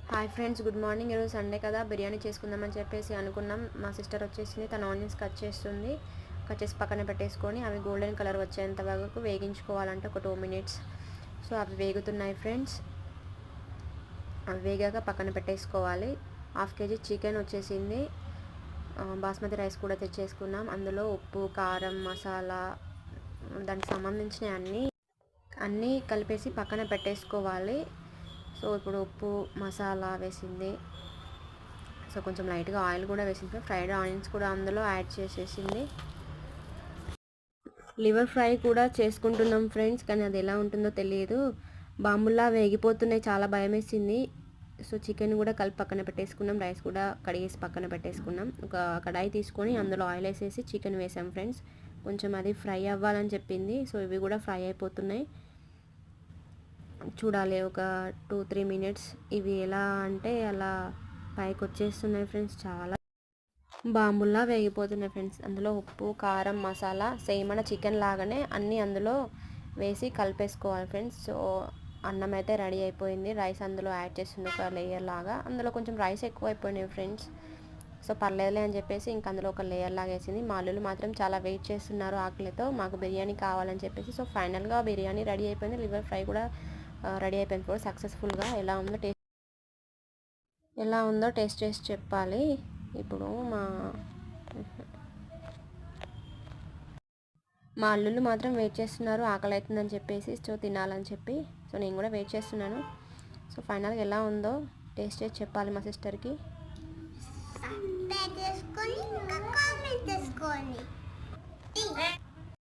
Hi friends, good morning. ఈరోజు Sunday కదా, బిర్యానీ చేసుకుందామని చెప్పేసి అనుకున్నాం. మా సిస్టర్ వచ్చేసింది, తన ఆనియన్స్ కట్ చేస్తుంది. కట్ చేసి పక్కన పెట్టేసుకొని అవి గోల్డెన్ కలర్ వచ్చేంత వరకు వేగించుకోవాలంటే ఒక 2 minutes. సో అవి వేగుతున్నాయి ఫ్రెండ్స్. అవి వేగాక పక్కన పెట్టేసుకోవాలి. 1/2 kg చికెన్ వచ్చేసింది. బాస్మతి రైస్ కూడా తెచ్చేసుకున్నాం. అందులో ఉప్పు, కారం, మసాలా, దానికి సంబంధించిన అన్నీ కలిపేసి పక్కన పెట్టేసుకోవాలి. సో ఇప్పుడు ఉప్పు, మసాలా వేసింది. సో కొంచెం లైట్గా ఆయిల్ కూడా వేసింది. ఫ్రైడ్ ఆనియన్స్ కూడా అందులో యాడ్ చేసేసింది. లివర్ ఫ్రై కూడా చేసుకుంటున్నాం ఫ్రెండ్స్, కానీ అది ఎలా ఉంటుందో తెలియదు. బాంబుల్లా వేగిపోతున్నాయి, చాలా భయం వేసింది. సో చికెన్ కూడా కలిపి పక్కన పెట్టేసుకున్నాం. రైస్ కూడా కడిగేసి పక్కన పెట్టేసుకున్నాం. ఒక కడాయి తీసుకొని అందులో ఆయిల్ వేసేసి చికెన్ వేసాం ఫ్రెండ్స్. కొంచెం అది ఫ్రై అవ్వాలని చెప్పింది. సో ఇవి కూడా ఫ్రై అయిపోతున్నాయి. చూడాలి ఒక 2-3 minutes. ఇవి ఎలా అంటే అలా పైకి వచ్చేస్తున్నాయి ఫ్రెండ్స్. చాలా బాంబుల్లా వేగిపోతున్నాయి ఫ్రెండ్స్. అందులో ఉప్పు, కారం, మసాలా సేమ్ మన చికెన్ లాగానే అన్నీ అందులో వేసి కలిపేసుకోవాలి ఫ్రెండ్స్. సో అన్నం అయితే రెడీ అయిపోయింది. రైస్ అందులో యాడ్ చేస్తుంది ఒక లేయర్ లాగా. అందులో కొంచెం రైస్ ఎక్కువ అయిపోయినాయి ఫ్రెండ్స్. సో పర్లేదులే అని చెప్పేసి ఇంక అందులో ఒక లేయర్ లాగా వేసింది. మా అల్లులు మాత్రం చాలా వెయిట్ చేస్తున్నారు ఆకలితో, మాకు బిర్యానీ కావాలని చెప్పేసి. సో ఫైనల్గా బిర్యానీ రెడీ అయిపోయింది. లివర్ ఫ్రై కూడా రెడీ అయిపోయింది కూడా సక్సెస్ఫుల్గా. ఎలా ఉందో టేస్ట్ చేసి చెప్పాలి. ఇప్పుడు మా అల్లుళ్ళు మాత్రం వెయిట్ చేస్తున్నారు, ఆకలి అవుతుందని చెప్పేసి. సో తినాలని చెప్పి. సో నేను కూడా వెయిట్ చేస్తున్నాను. సో ఫైనల్గా ఎలా ఉందో టేస్ట్ చేసి చెప్పాలి మా సిస్టర్కి.